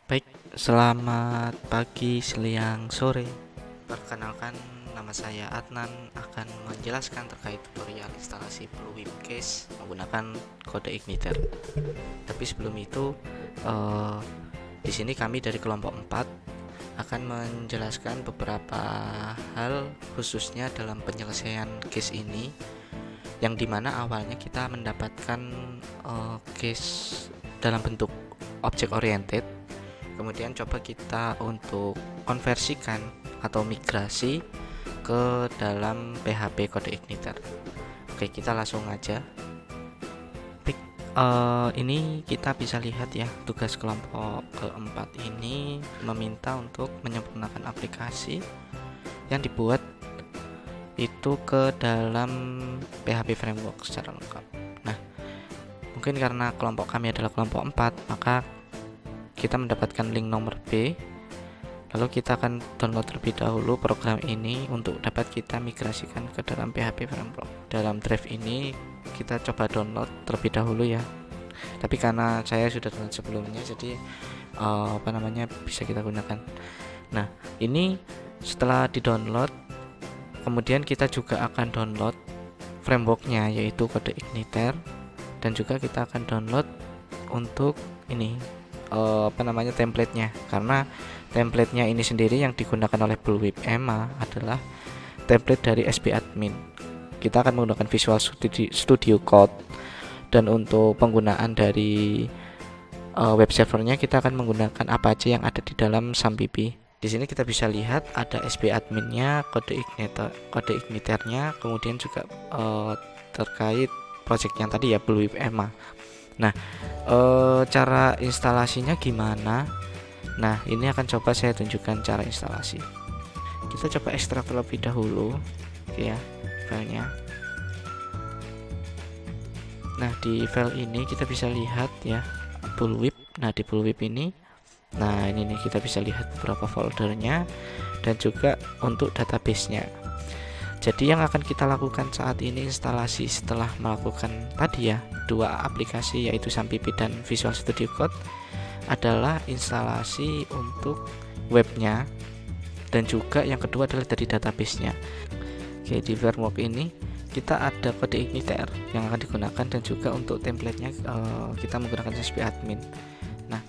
Baik, selamat pagi, siang, sore. Perkenalkan, nama saya Adnan akan menjelaskan terkait tutorial instalasi Bluewip Case menggunakan kode Igniter. Tapi sebelum itu, di sini kami dari kelompok 4 akan menjelaskan beberapa hal khususnya dalam penyelesaian case ini, yang dimana awalnya kita mendapatkan case dalam bentuk object oriented. Kemudian coba kita untuk konversikan atau migrasi ke dalam PHP kode Igniter. Oke, kita langsung aja. Ini kita bisa lihat ya, tugas kelompok keempat ini meminta untuk menyempurnakan aplikasi yang dibuat itu ke dalam PHP framework secara lengkap. Nah, mungkin karena kelompok kami adalah kelompok 4, maka kita mendapatkan link nomor B, lalu kita akan download terlebih dahulu program ini untuk dapat kita migrasikan ke dalam PHP framework. Dalam drive ini kita coba download terlebih dahulu ya, tapi karena saya sudah download sebelumnya, jadi bisa kita gunakan. Nah, ini setelah di download, kemudian kita juga akan download frameworknya, yaitu kode Igniter, dan juga kita akan download untuk ini template-nya, karena template-nya ini sendiri yang digunakan oleh Bluewip EMA adalah template dari SB Admin. Kita akan menggunakan Visual Studio Code, dan untuk penggunaan dari web servernya kita akan menggunakan Apache yang ada di dalam SAMPP. Di sini kita bisa lihat ada SB Admin-nya, kode Igniter-nya, kemudian juga terkait project yang tadi ya, Bluewip EMA. Nah, cara instalasinya gimana? Nah, ini akan coba saya tunjukkan cara instalasi. Kita coba ekstrak terlebih dahulu, oke ya, filenya. Nah, di file ini kita bisa lihat ya, Bluewip. Nah, di Bluewip ini, nah ini nih kita bisa lihat beberapa foldernya dan juga untuk database-nya. Jadi yang akan kita lakukan saat ini instalasi setelah melakukan tadi ya, dua aplikasi yaitu SAMPP dan Visual Studio Code adalah instalasi untuk webnya, dan juga yang kedua adalah dari database-nya. Oke, di framework ini kita ada kode Igniter yang akan digunakan, dan juga untuk template-nya kita menggunakan SB Admin. Nah,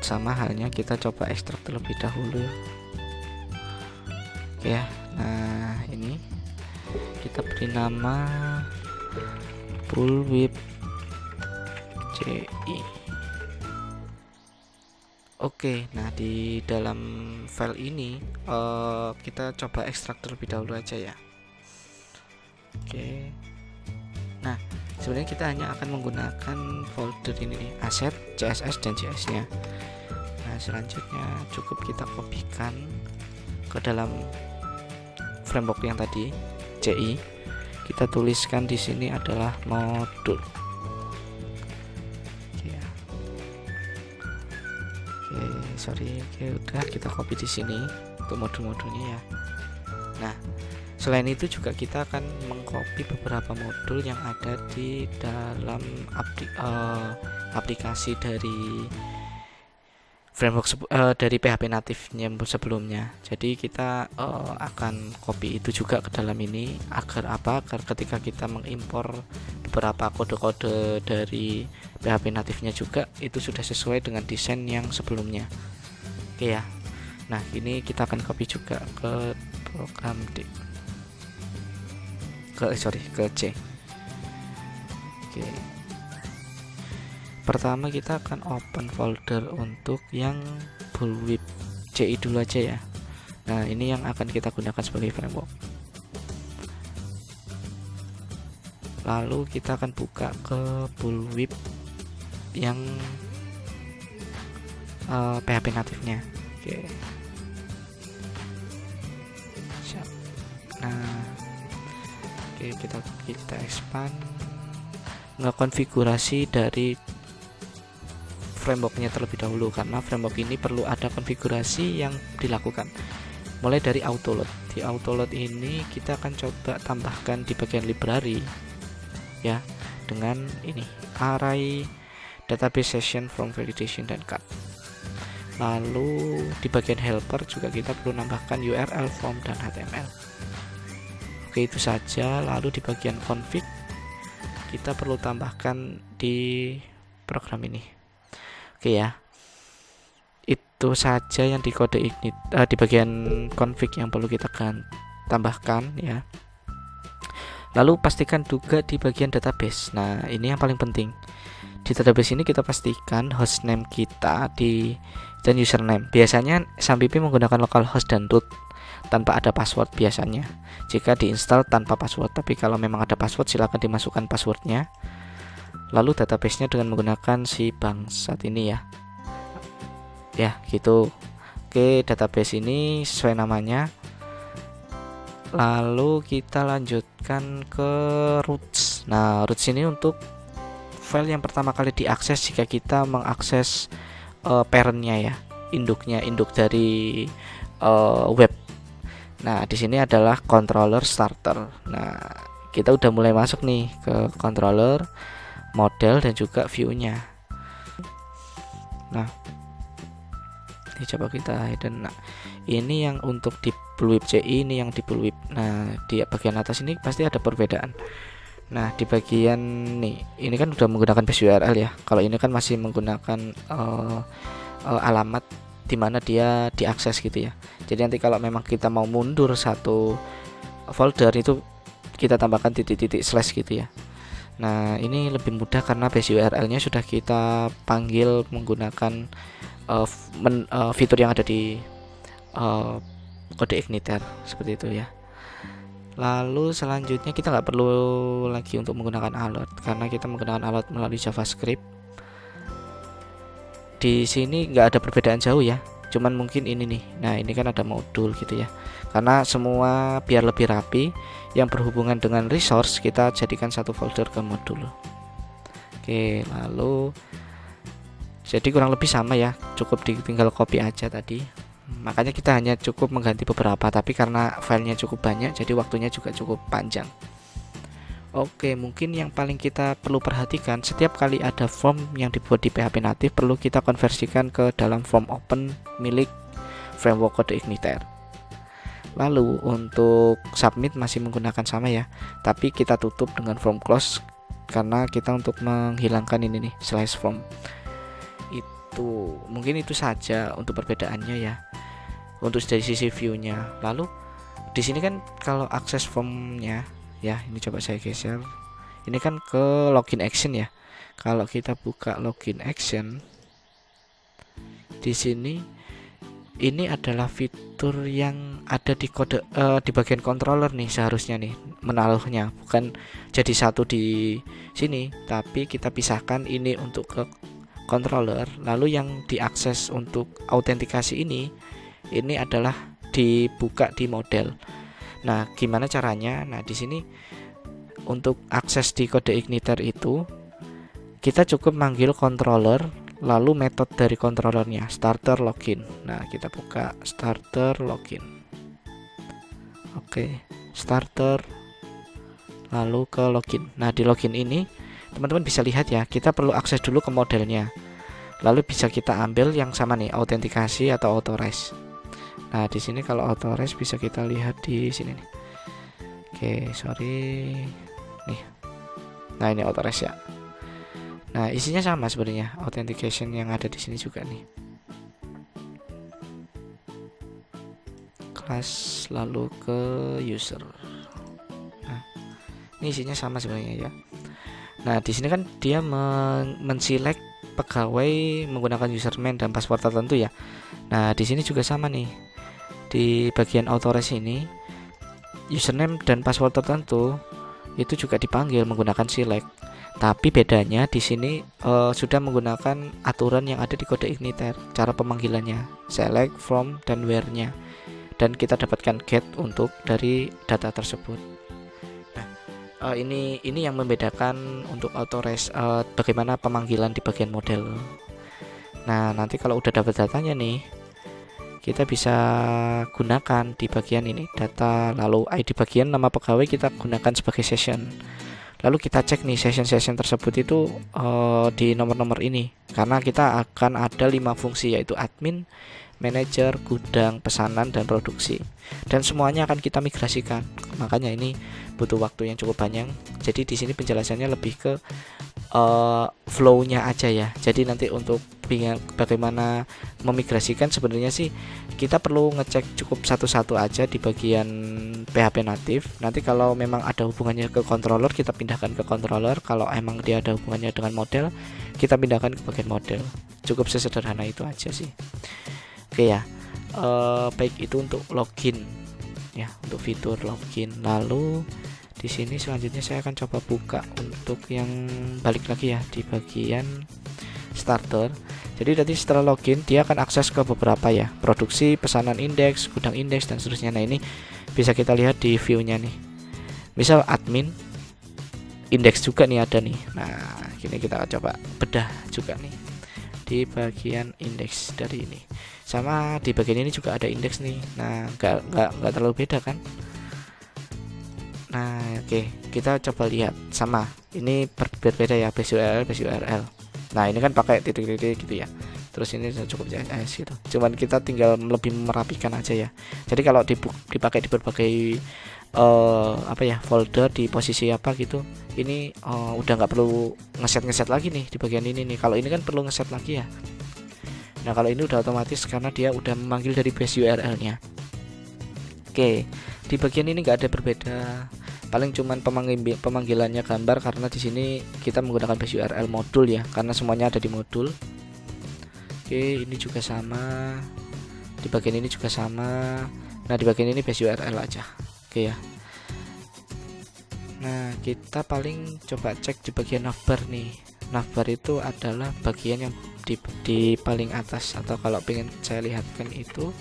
sama halnya kita coba ekstrak terlebih dahulu. Oke ya. Nah, ini kita beri nama Bluewip CI. Oke, nah di dalam file ini kita coba ekstrak terlebih dahulu aja ya. Oke. Nah, sebenarnya kita hanya akan menggunakan folder ini nih, aset, CSS dan JS-nya. Nah, selanjutnya cukup kita kopikan ke dalam framework yang tadi, CI. Kita tuliskan di sini adalah modul. Oke, udah kita copy di sini untuk modul-modulnya ya. Nah, selain itu juga kita akan mengcopy beberapa modul yang ada di dalam aplikasi dari framework dari PHP natifnya sebelumnya. Jadi kita akan copy itu juga ke dalam ini, agar ketika kita mengimpor beberapa kode-kode dari PHP natifnya juga itu sudah sesuai dengan desain yang sebelumnya. Oke ya. Nah, ini kita akan copy juga ke program ke C. Oke. Pertama kita akan open folder untuk yang Bluewip CI dulu aja ya. Nah, ini yang akan kita gunakan sebagai framework. Lalu kita akan buka ke Bluewip yang PHP natifnya. Oke. Siap. Nah, oke, kita expand, ngekonfigurasi dari frameworknya terlebih dahulu, karena framework ini perlu ada konfigurasi yang dilakukan mulai dari autoload. Di autoload ini kita akan coba tambahkan di bagian library ya, dengan ini array database session from validation dan cut. Lalu di bagian helper juga kita perlu nambahkan URL, form, dan HTML. Oke, itu saja. Lalu di bagian config kita perlu tambahkan di program ini. Oke ya, itu saja yang di kode ignite di bagian config yang perlu kita tambahkan ya. Lalu pastikan juga di bagian database. Nah, ini yang paling penting. Di database ini kita pastikan hostname kita dan username. Biasanya SAMPP menggunakan localhost dan root tanpa ada password biasanya. Jika diinstal tanpa password, tapi kalau memang ada password silakan dimasukkan passwordnya. Lalu databasenya dengan menggunakan si bangsat ini ya. Ya, gitu. Oke, database ini sesuai namanya. Lalu kita lanjutkan ke roots. Nah, roots ini untuk file yang pertama kali diakses jika kita mengakses parentnya ya, induk dari web. Nah, di sini adalah controller starter. Nah, kita udah mulai masuk nih ke controller, model, dan juga view-nya. Nah, ini coba kita hidden. Nah, ini yang untuk di Bullwhip CI, ini yang di Bullwhip. Nah, di bagian atas ini pasti ada perbedaan. Nah, di bagian ini kan udah menggunakan base URL ya. Kalau ini kan masih menggunakan alamat di mana dia diakses gitu ya. Jadi nanti kalau memang kita mau mundur satu folder itu kita tambahkan titik-titik slash gitu ya. Nah, ini lebih mudah karena base URL-nya sudah kita panggil menggunakan fitur yang ada di kode igniter seperti itu ya. Lalu selanjutnya kita nggak perlu lagi untuk menggunakan alert karena kita menggunakan alert melalui JavaScript. Di sini nggak ada perbedaan jauh ya, cuman mungkin ini nih. Nah, ini kan ada modul gitu ya. Karena semua biar lebih rapi, yang berhubungan dengan resource kita jadikan satu folder ke modul. Oke, lalu jadi kurang lebih sama ya, cukup tinggal copy aja tadi. Makanya kita hanya cukup mengganti beberapa, tapi karena filenya cukup banyak jadi waktunya juga cukup panjang. Oke, mungkin yang paling kita perlu perhatikan, setiap kali ada form yang dibuat di PHP native perlu kita konversikan ke dalam form open milik framework kode igniter. Lalu untuk submit masih menggunakan sama ya, tapi kita tutup dengan form close karena kita untuk menghilangkan ini nih slash form. Itu mungkin itu saja untuk perbedaannya ya. Untuk dari sisi view-nya. Lalu di sini kan kalau akses formnya ya, ini coba saya geser. Ini kan ke login action ya. Kalau kita buka login action di sini, ini adalah fitur yang ada di kode di bagian controller nih seharusnya nih menaruhnya, bukan jadi satu di sini, tapi kita pisahkan ini untuk ke controller. Lalu yang diakses untuk autentikasi ini adalah dibuka di model. Nah, gimana caranya? Nah, di sini untuk akses di kode igniter itu kita cukup manggil controller, lalu metode dari controllernya starter login. Nah, kita buka starter login. Oke, starter lalu ke login. Nah, di login ini teman-teman bisa lihat ya, kita perlu akses dulu ke modelnya. Lalu bisa kita ambil yang sama nih, autentikasi atau authorize. Nah, di sini kalau authorize bisa kita lihat di sini nih. Oke, sorry. Nih. Nah, ini authorize ya. Nah, isinya sama sebenarnya, authentication yang ada di sini juga nih. Class lalu ke user. Nah, ini isinya sama sebenarnya ya. Nah, di sini kan dia men-select pegawai menggunakan username dan password tertentu ya. Nah, di sini juga sama nih. Di bagian authorize ini username dan password tertentu itu juga dipanggil menggunakan select. Tapi bedanya di sini sudah menggunakan aturan yang ada di kode igniter, cara pemanggilannya, select, from, dan where-nya. Dan kita dapatkan get untuk dari data tersebut. Nah, ini yang membedakan untuk authorize bagaimana pemanggilan di bagian model. Nah, nanti kalau udah dapat datanya nih, kita bisa gunakan di bagian ini data, lalu ID bagian nama pegawai kita gunakan sebagai session. Lalu kita cek nih session-session tersebut itu di nomor-nomor ini, karena kita akan ada 5 fungsi, yaitu admin, manajer, gudang, pesanan, dan produksi, dan semuanya akan kita migrasikan. Makanya ini butuh waktu yang cukup panjang. Jadi di sini penjelasannya lebih ke flow-nya aja ya. Jadi nanti untuk bagaimana memigrasikan, sebenarnya sih kita perlu ngecek cukup satu-satu aja di bagian PHP natif. Nanti kalau memang ada hubungannya ke controller, kita pindahkan ke controller. Kalau emang dia ada hubungannya dengan model, kita pindahkan ke bagian model. Cukup sesederhana itu aja sih. Oke ya, baik itu untuk login ya, untuk fitur login. Lalu di sini selanjutnya saya akan coba buka untuk yang balik lagi ya di bagian starter. Jadi nanti setelah login dia akan akses ke beberapa ya, produksi, pesanan indeks, gudang indeks, dan seterusnya. Nah ini bisa kita lihat di view-nya nih. Misal admin, indeks juga nih ada nih. Nah ini kita coba bedah juga nih di bagian indeks dari ini. Sama di bagian ini juga ada indeks nih. Nah nggak terlalu beda kan. Nah oke, kita coba lihat. Sama ini berbeda ya, base URL. Nah ini kan pakai titik-titik gitu ya, terus ini cukup JS gitu, cuman kita tinggal lebih merapikan aja ya. Jadi kalau dipakai di berbagai folder di posisi apa gitu, ini udah nggak perlu ngeset lagi nih di bagian ini nih. Kalau ini kan perlu ngeset lagi ya. Nah kalau ini udah otomatis karena dia udah memanggil dari base URL nya. Oke, di bagian ini nggak ada berbeda, paling cuman pemanggilannya gambar, karena di sini kita menggunakan base URL modul ya, karena semuanya ada di modul. Oke, ini juga sama, di bagian ini juga sama. Nah di bagian ini base URL aja. Oke ya. Nah kita paling coba cek di bagian navbar nih. Navbar itu adalah bagian yang di paling atas, atau kalau pengen saya lihatkan itu.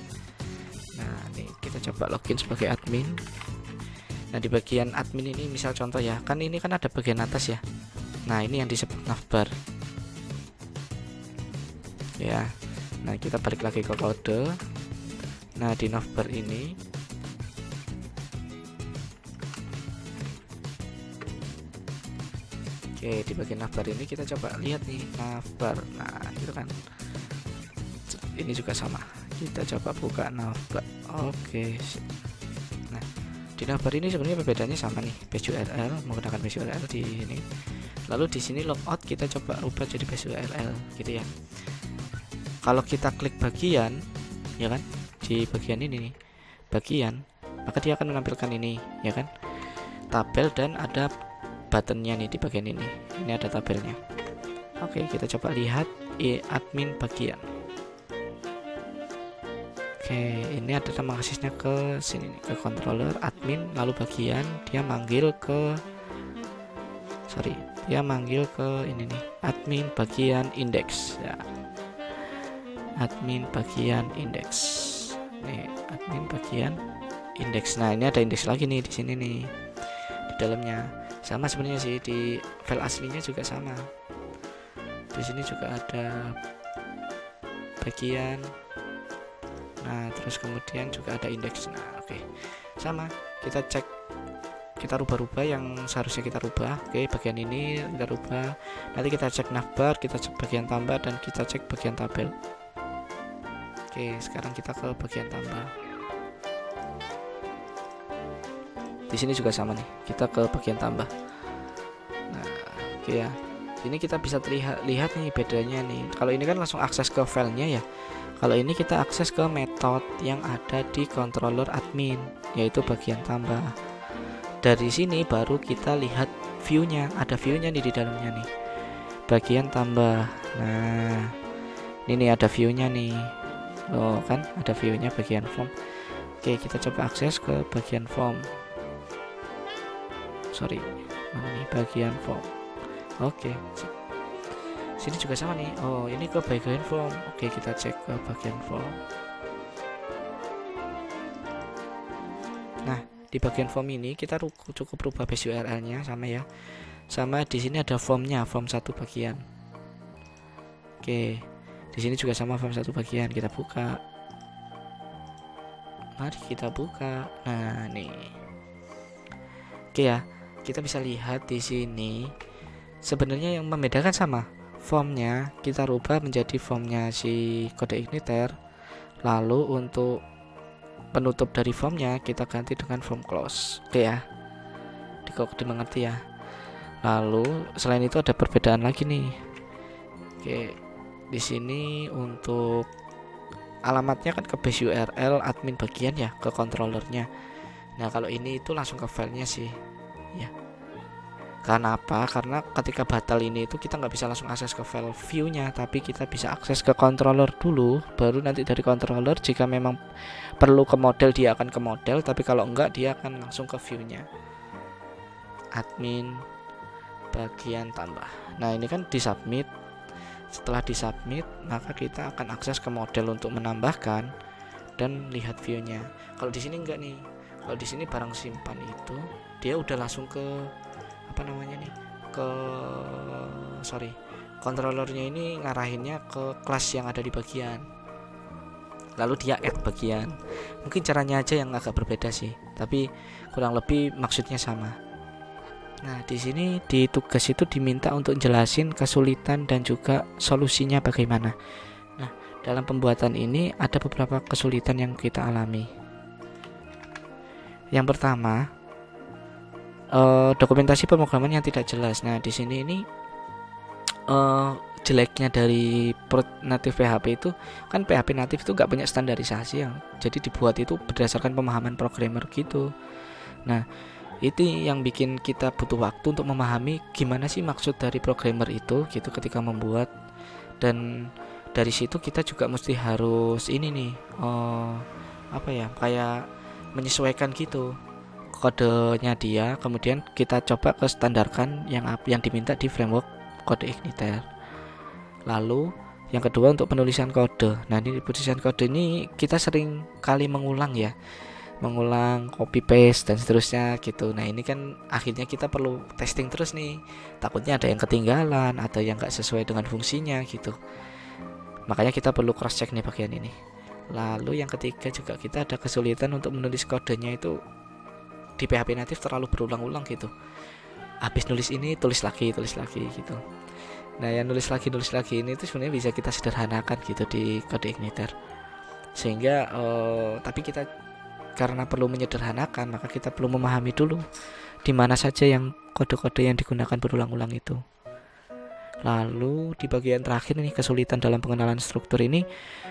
Nah nih kita coba login sebagai admin. Nah di bagian admin ini misal contoh ya, kan ini kan ada bagian atas ya. Nah ini yang disebut navbar ya. Nah kita balik lagi ke kode. Nah di navbar ini oke, di bagian navbar ini kita coba lihat nih navbar. Nah itu kan ini juga sama, kita coba buka navbar. Oke. Nah di navbar ini sebenarnya perbedaannya sama nih, base URL, menggunakan base URL di ini. Lalu di sini logout kita coba ubah jadi base URL gitu ya. Kalau kita klik bagian ya kan, di bagian ini nih, bagian, maka dia akan menampilkan ini ya kan, tabel, dan ada buttonnya nih di bagian ini. Ini ada tabelnya. Oke, kita coba lihat admin bagian. Oke, ini ada nama aksesnya ke sini nih, ke controller admin, lalu bagian, dia manggil ke ini nih, admin bagian indeks ya. Admin bagian indeks. Nih, admin bagian indeks. Nah, ini ada indeks lagi nih di sini nih. Di dalamnya sama sebenarnya sih, di file aslinya juga sama. Di sini juga ada bagian. Nah, terus kemudian juga ada indeks. Nah, oke. Sama, kita cek, kita rubah-rubah yang seharusnya kita rubah. Oke, bagian ini kita rubah. Nanti kita cek navbar, kita cek bagian tambah, dan kita cek bagian tabel. Oke, sekarang kita ke bagian tambah. Di sini juga sama nih, kita ke bagian tambah. Nah, oke ya. Ini kita bisa lihat nih bedanya nih. Kalau ini kan langsung akses ke filenya ya. Kalau ini kita akses ke metode yang ada di controller admin, yaitu bagian tambah. Dari sini baru kita lihat view-nya. Ada view-nya nih di dalamnya nih. Bagian tambah. Nah, ini ada view-nya nih. Oh kan ada view-nya bagian form. Oke, kita coba akses ke bagian form. Sorry, mana nih bagian form. Oke, sini juga sama nih. Oh, ini ke bagian form. Oke, kita cek ke bagian form. Nah, di bagian form ini kita cukup rubah base URL-nya sama ya. Sama di sini ada formnya, form 1 bagian. Oke. Di sini juga sama, form 1 bagian. Kita buka. Mari kita buka. Nah, nih. Oke ya. kita bisa lihat di sini sebenarnya yang membedakan sama formnya kita rubah menjadi formnya si kode igniter, lalu untuk penutup dari formnya kita ganti dengan form close. Oke ya, dimengerti ya. Lalu selain itu ada perbedaan lagi nih. Oke, di sini untuk alamatnya kan ke base URL admin bagian ya, ke controllernya. Nah kalau ini itu langsung ke filenya sih ya. Karena apa? Karena ketika batal ini itu kita nggak bisa langsung akses ke file view-nya, tapi kita bisa akses ke controller dulu, baru nanti dari controller jika memang perlu ke model dia akan ke model, tapi kalau enggak dia akan langsung ke view-nya. Admin bagian tambah. Nah ini kan disubmit. Setelah disubmit maka kita akan akses ke model untuk menambahkan dan lihat view-nya. Kalau di sini enggak nih. Kalau di sini barang simpan itu dia udah langsung ke controllernya ini ngarahinnya ke kelas yang ada di bagian, lalu dia add bagian. Mungkin caranya aja yang agak berbeda sih, tapi kurang lebih maksudnya sama. Nah di sini di tugas itu diminta untuk jelasin kesulitan dan juga solusinya bagaimana. Nah dalam pembuatan ini ada beberapa kesulitan yang kita alami. Yang pertama, dokumentasi pemrograman yang tidak jelas. Nah di sini ini jeleknya dari native PHP itu kan PHP native itu nggak punya standarisasi yang jadi dibuat itu berdasarkan pemahaman programmer gitu. Nah itu yang bikin kita butuh waktu untuk memahami gimana sih maksud dari programmer itu gitu ketika membuat, dan dari situ kita juga mesti harus ini nih kayak menyesuaikan gitu kodenya dia, kemudian kita coba ke standarkan yang diminta di framework kode igniter. Lalu yang kedua untuk penulisan kode. Nah ini penulisan kode ini kita sering kali mengulang copy paste dan seterusnya gitu. Nah ini kan akhirnya kita perlu testing terus nih, takutnya ada yang ketinggalan, ada yang nggak sesuai dengan fungsinya gitu. Makanya kita perlu cross check nih bagian ini. Lalu yang ketiga juga kita ada kesulitan untuk menulis kodenya itu di PHP native terlalu berulang-ulang gitu. Habis nulis ini tulis lagi gitu. Nah yang nulis lagi ini itu sebenarnya bisa kita sederhanakan gitu di kode igniter. Sehingga tapi kita karena perlu menyederhanakan, maka kita perlu memahami dulu di mana saja yang kode-kode yang digunakan berulang-ulang itu. Lalu di bagian terakhir ini kesulitan dalam pengenalan struktur ini.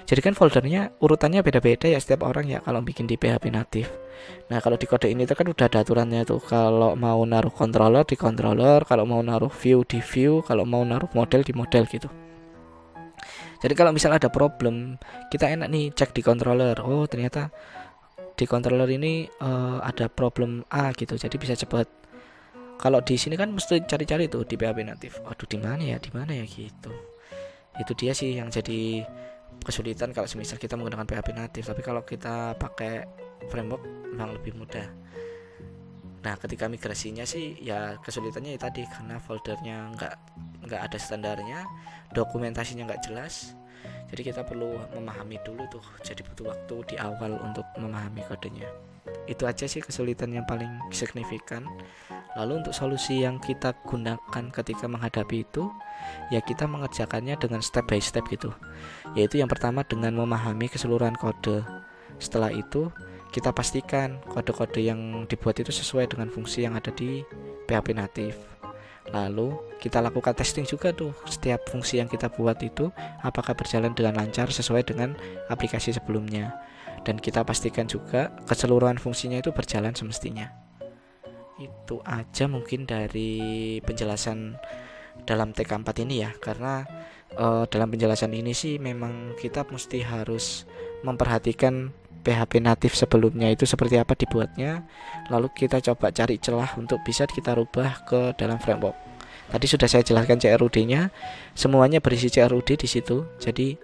Jadi kan foldernya urutannya beda-beda ya setiap orang ya kalau bikin di PHP native. Nah kalau di kode ini kan udah ada aturannya tuh, kalau mau naruh controller di controller, kalau mau naruh view di view, kalau mau naruh model di model gitu. Jadi kalau misalnya ada problem, kita enak nih cek di controller. Oh ternyata di controller ini ada problem A gitu, jadi bisa cepat. Kalau di sini kan mesti cari-cari tuh di PHP native. Aduh di mana ya gitu. Itu dia sih yang jadi kesulitan kalau semisal kita menggunakan PHP native. Tapi kalau kita pakai framework memang lebih mudah. Nah ketika migrasinya sih ya kesulitannya ya tadi karena foldernya nggak ada standarnya, dokumentasinya nggak jelas. Jadi kita perlu memahami dulu tuh. Jadi butuh waktu di awal untuk memahami kodenya. Itu aja sih kesulitan yang paling signifikan. Lalu untuk solusi yang kita gunakan ketika menghadapi itu, ya kita mengerjakannya dengan step by step gitu. Yaitu yang pertama dengan memahami keseluruhan kode. Setelah itu kita pastikan kode-kode yang dibuat itu sesuai dengan fungsi yang ada di PHP native. Lalu kita lakukan testing juga tuh, setiap fungsi yang kita buat itu apakah berjalan dengan lancar sesuai dengan aplikasi sebelumnya. Dan kita pastikan juga keseluruhan fungsinya itu berjalan semestinya. Itu aja mungkin dari penjelasan dalam TK4 ini ya. Karena dalam penjelasan ini sih memang kita mesti harus memperhatikan PHP native sebelumnya itu seperti apa dibuatnya, lalu kita coba cari celah untuk bisa kita rubah ke dalam framework. Tadi sudah saya jelaskan CRUD-nya, semuanya berisi CRUD di situ, jadi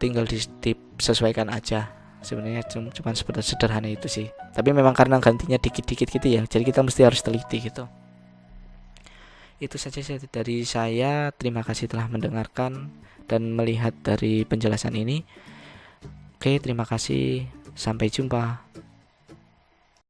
tinggal disesuaikan aja. Sebenarnya cuma seperti sederhana itu sih. Tapi memang karena gantinya dikit-dikit gitu ya, jadi kita mesti harus teliti gitu. Itu saja dari saya. Terima kasih telah mendengarkan dan melihat dari penjelasan ini. Oke, terima kasih. Sampai jumpa.